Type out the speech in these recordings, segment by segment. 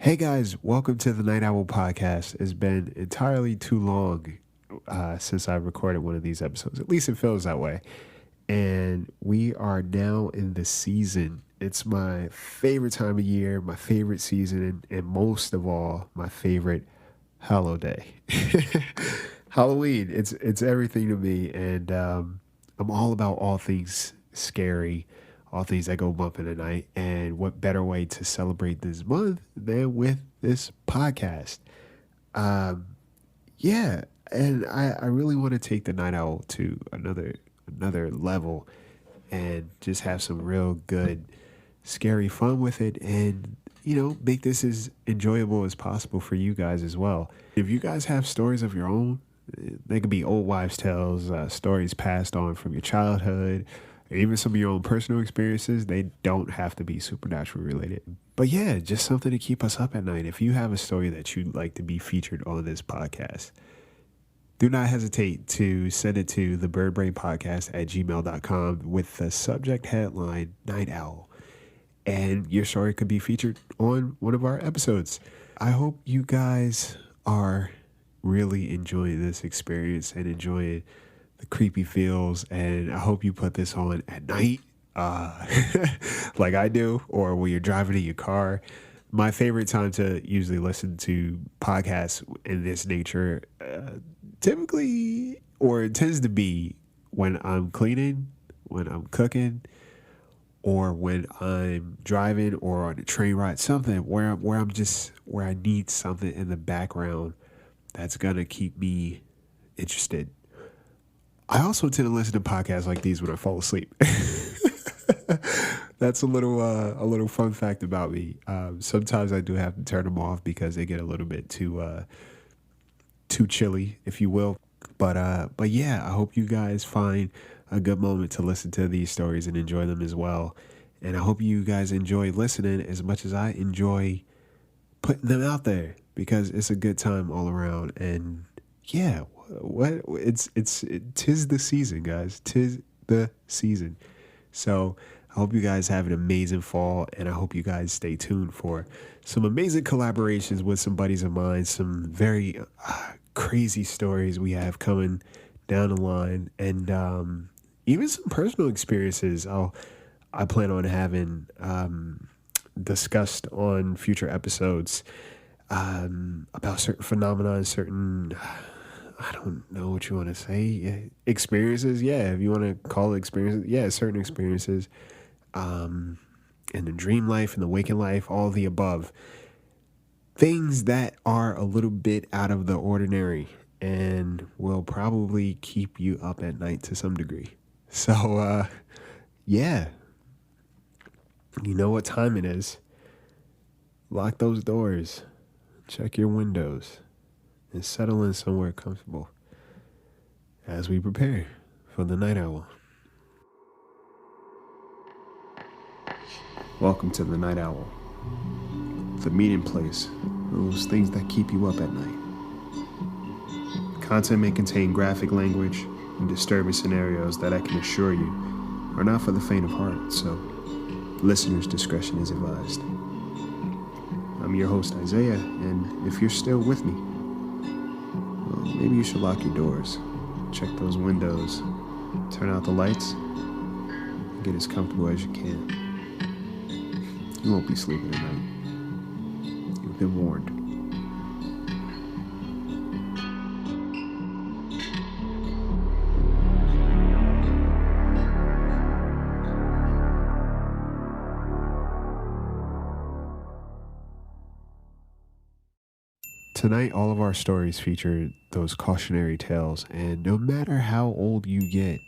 Hey guys, welcome to the Night Owl podcast. It's been entirely too long since I recorded one of these episodes. At least it feels that way. And we are now in the season. It's my favorite time of year, my favorite season, and most of all, my favorite holiday. Halloween. It's everything to me, and I'm all about all things scary, all things that go bump in the night. And what better way to celebrate this month than with this podcast? Um, yeah, and I really want to take the Night Owl to another level and just have some real good scary fun with it, and make this as enjoyable as possible for you guys as well. If you guys have stories of your own, they could be old wives' tales, stories passed on from your childhood, or even some of your own personal experiences. They don't have to be supernatural related. But yeah, just something to keep us up at night. If you have a story that you'd like to be featured on this podcast, do not hesitate to send it to the birdbrainpodcast@gmail.com with the subject headline Night Owl. And your story could be featured on one of our episodes. I hope you guys are really enjoying this experience and enjoying the creepy feels. And I hope you put this on at night, like I do, or when you're driving in your car. My favorite time to usually listen to podcasts in this nature, typically, or it tends to be when I'm cleaning, when I'm cooking, or when I'm driving or on a train ride, something where I need something in the background that's gonna keep me interested. I also tend to listen to podcasts like these when I fall asleep. That's a little fun fact about me. Sometimes I do have to turn them off because they get a little bit too chilly, if you will. But yeah, I hope you guys find a good moment to listen to these stories and enjoy them as well. And I hope you guys enjoy listening as much as I enjoy putting them out there, because it's a good time all around. And yeah, tis the season, guys. Tis the season. So I hope you guys have an amazing fall, and I hope you guys stay tuned for some amazing collaborations with some buddies of mine, some very crazy stories we have coming down the line, and even some personal experiences I plan on having discussed on future episodes, about certain phenomena, certain, I don't know what you want to say, experiences. Yeah, if you want to call it experiences, yeah, certain experiences, in the dream life and the waking life, all the above. Things that are a little bit out of the ordinary and will probably keep you up at night to some degree. So, yeah, you know what time it is. Lock those doors, check your windows, and settle in somewhere comfortable as we prepare for the Night Owl. Welcome to the Night Owl, the meeting place, those things that keep you up at night. Content may contain graphic language and disturbing scenarios that I can assure you are not for the faint of heart, so listeners' discretion is advised. I'm your host, Isaiah, and if you're still with me, well, maybe you should lock your doors, check those windows, turn out the lights, and get as comfortable as you can. You won't be sleeping tonight. You've been warned. Tonight, all of our stories feature those cautionary tales, and no matter how old you get,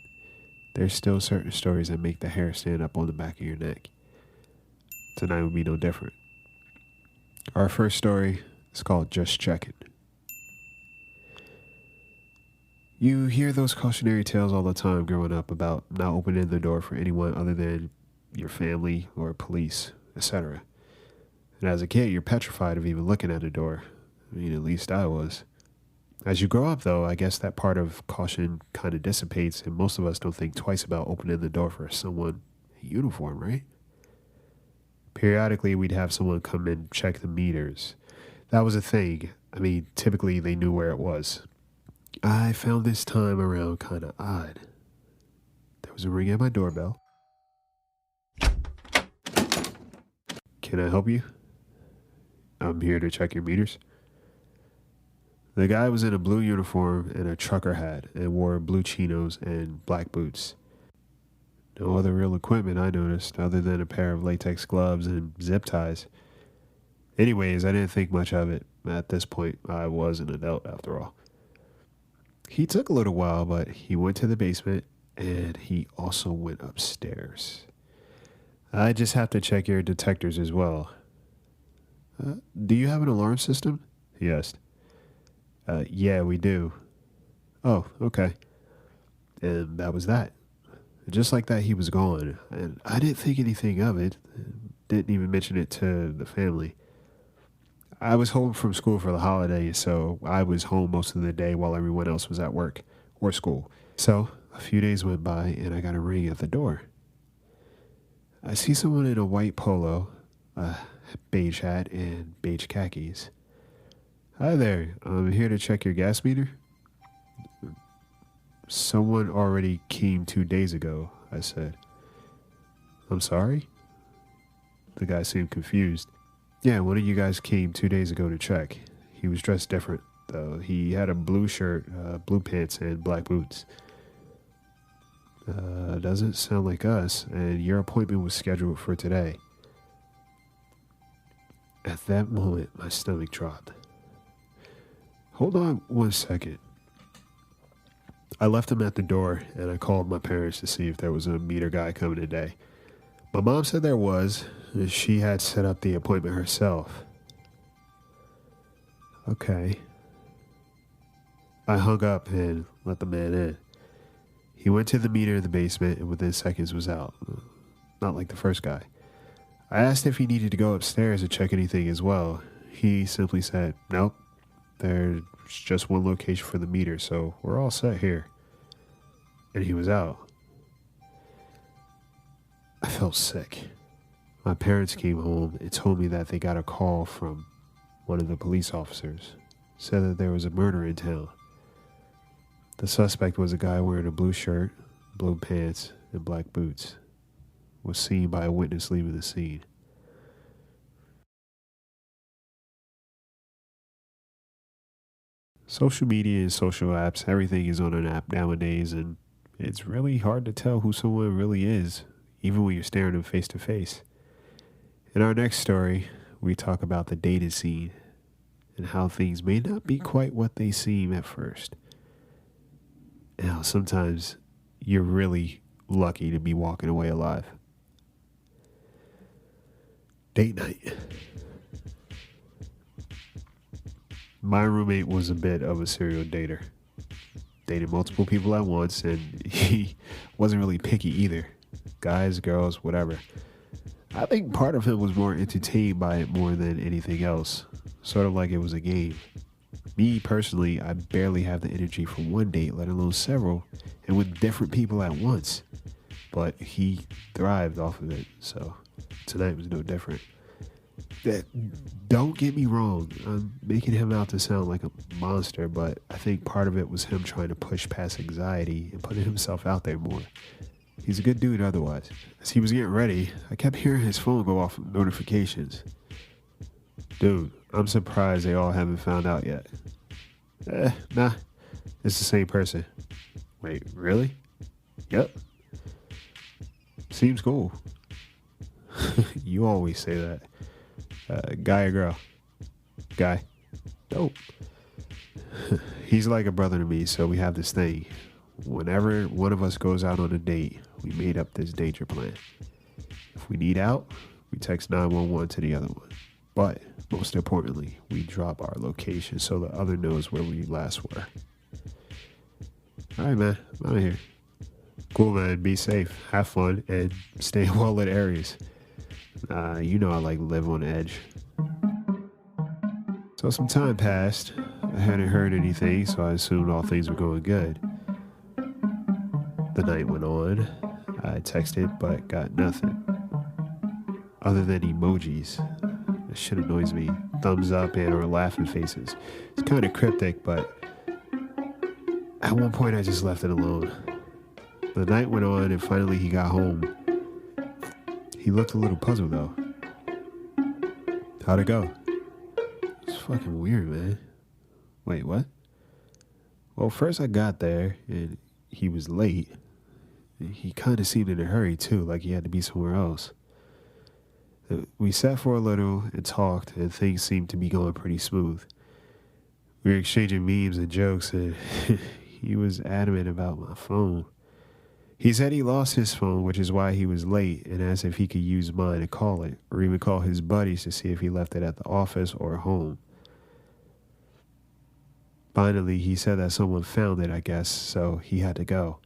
there's still certain stories that make the hair stand up on the back of your neck. Tonight will be no different. Our first story is called Just Checking. You hear those cautionary tales all the time growing up about not opening the door for anyone other than your family or police, etc. And as a kid, you're petrified of even looking at a door. I mean, at least I was. As you grow up, though, I guess that part of caution kind of dissipates, and most of us don't think twice about opening the door for someone in uniform, right? Periodically, we'd have someone come and check the meters. That was a thing. I mean, typically they knew where it was. I found this time around kind of odd. There was a ring at my doorbell. Can I help you? I'm here to check your meters. The guy was in a blue uniform and a trucker hat and wore blue chinos and black boots. No other real equipment I noticed other than a pair of latex gloves and zip ties. Anyways, I didn't think much of it. At this point, I was an adult after all. He took a little while, but he went to the basement and he also went upstairs. I just have to check your detectors as well. Do you have an alarm system? He asked. Yeah, we do. Oh, okay. And that was that. Just like that, he was gone. And I didn't think anything of it. Didn't even mention it to the family. I was home from school for the holidays, so I was home most of the day while everyone else was at work or school. So a few days went by and I got a ring at the door. I see someone in a white polo, a beige hat, and beige khakis. Hi there, I'm here to check your gas meter. Someone already came 2 days ago, I said. I'm sorry? The guy seemed confused. Yeah, one of you guys came 2 days ago to check. He was dressed different, though. He had a blue shirt, blue pants, and black boots. Doesn't sound like us, and your appointment was scheduled for today. At that moment, my stomach dropped. Hold on 1 second. I left him at the door, and I called my parents to see if there was a meter guy coming today. My mom said there was. She had set up the appointment herself. Okay. I hung up and let the man in. He went to the meter in the basement and within seconds was out. Not like the first guy. I asked if he needed to go upstairs and check anything as well. He simply said, nope. There's just one location for the meter, so we're all set here. And he was out. I felt sick. My parents came home and told me that they got a call from one of the police officers. Said that there was a murder in town. The suspect was a guy wearing a blue shirt, blue pants, and black boots. Was seen by a witness leaving the scene. Social media and social apps, everything is on an app nowadays, and it's really hard to tell who someone really is, even when you're staring them face to face. In our next story, we talk about the dating scene and how things may not be quite what they seem at first. And how sometimes you're really lucky to be walking away alive. Date night. My roommate was a bit of a serial dater. Dated multiple people at once, and he wasn't really picky either. Guys, girls, whatever. I think part of him was more entertained by it more than anything else. Sort of like it was a game. Me, personally, I barely have the energy for one date, let alone several, and with different people at once. But he thrived off of it, so tonight was no different. Don't get me wrong, I'm making him out to sound like a monster, but I think part of it was him trying to push past anxiety and putting himself out there more. He's a good dude otherwise. As he was getting ready, I kept hearing his phone go off with notifications. Dude, I'm surprised they all haven't found out yet. Nah, it's the same person. Wait, really? Yep. Seems cool. You always say that. Guy or girl? Guy. Dope. He's like a brother to me, so we have this thing. Whenever one of us goes out on a date, we made up this danger plan. If we need out, we text 911 to the other one. But most importantly, we drop our location so the other knows where we last were. All right, man. I'm out of here. Cool, man. Be safe. Have fun. And stay in well-lit areas. You know I like live on edge. So some time passed. I hadn't heard anything, so I assumed all things were going good. The night went on. I texted, but got nothing. other than emojis. That shit annoys me. Thumbs up and or laughing faces. It's kind of cryptic, but at one point I just left it alone. The night went on and finally he got home. He looked a little puzzled though. How'd it go? It's fucking weird, man. Wait, what? Well, first I got there and he was late. He kind of seemed in a hurry too, like he had to be somewhere else. We sat for a little and talked, and things seemed to be going pretty smooth. We were exchanging memes and jokes, and he was adamant about my phone. He said he lost his phone, which is why he was late, and asked if he could use mine to call it, or even call his buddies to see if he left it at the office or home. Finally, he said that someone found it, I guess, so he had to go.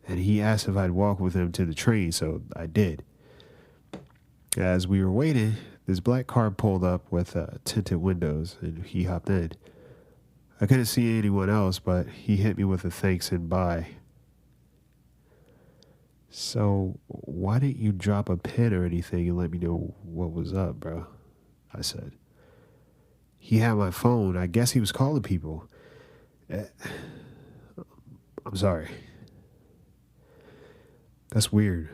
And he asked if I'd walk with him to the train, so I did. As we were waiting, this black car pulled up with tinted windows, and he hopped in. I couldn't see anyone else, but he hit me with a thanks and bye. So, why didn't you drop a pin or anything and let me know what was up, bro? I said. He had my phone. I guess he was calling people. I'm sorry. That's weird.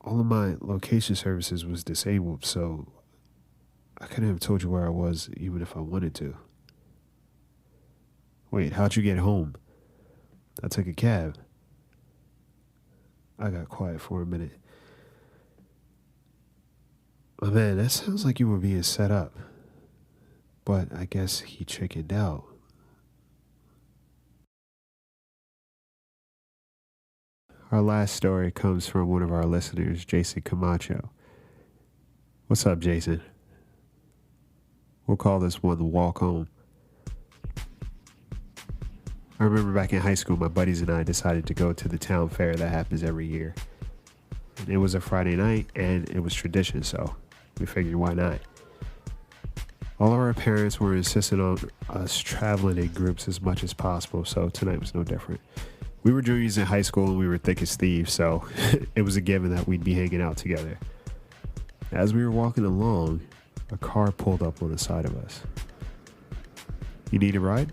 All of my location services was disabled, so I couldn't have told you where I was even if I wanted to. Wait, how'd you get home? I took a cab. I got quiet for a minute. Oh, man, that sounds like you were being set up. But I guess he chickened out. Our last story comes from one of our listeners, Jason Camacho. What's up, Jason? We'll call this one the walk home. I remember back in high school, my buddies and I decided to go to the town fair that happens every year. And it was a Friday night, and it was tradition, so we figured why not. All of our parents were insistent on us traveling in groups as much as possible, so tonight was no different. We were juniors in high school and we were thick as thieves, so it was a given that we'd be hanging out together. As we were walking along, a car pulled up on the side of us. You need a ride?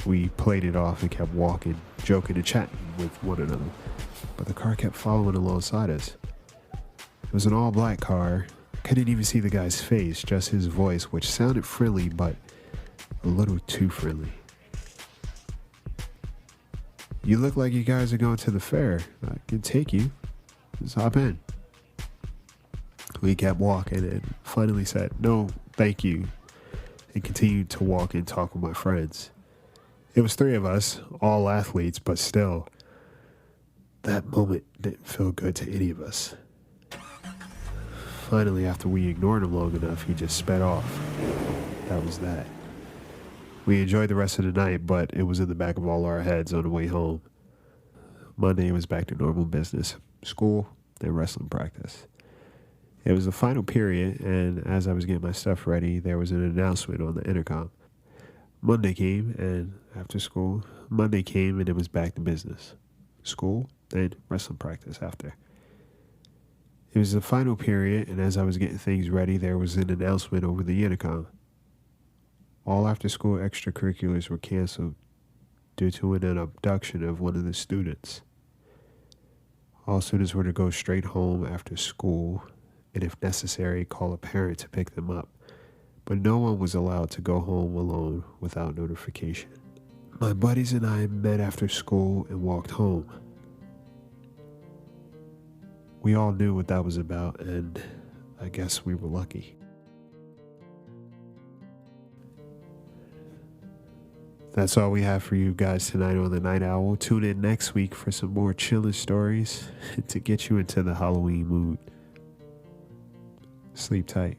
We played it off and kept walking, joking and chatting with one another, but the car kept following alongside us. It was an all-black car. I couldn't even see the guy's face, just his voice, which sounded friendly, but a little too friendly. You look like you guys are going to the fair. I can take you. Just hop in. We kept walking and finally said, no, thank you, and continued to walk and talk with my friends. It was three of us, all athletes, but still, that moment didn't feel good to any of us. Finally, after we ignored him long enough, he just sped off. That was that. We enjoyed the rest of the night, but it was in the back of all our heads on the way home. Monday was back to normal business, school and wrestling practice. It was the final period, and as I was getting my stuff ready, there was an announcement on the intercom. Monday came, and after school, Monday came, and it was back to business. School and wrestling practice after. It was the final period, and as I was getting things ready, there was an announcement over the intercom. All after-school extracurriculars were canceled due to an abduction of one of the students. All students were to go straight home after school, and if necessary, call a parent to pick them up. But no one was allowed to go home alone without notification. My buddies and I met after school and walked home. We all knew what that was about, and I guess we were lucky. That's all we have for you guys tonight on the Night Owl. Tune in next week for some more chilling stories to get you into the Halloween mood. Sleep tight.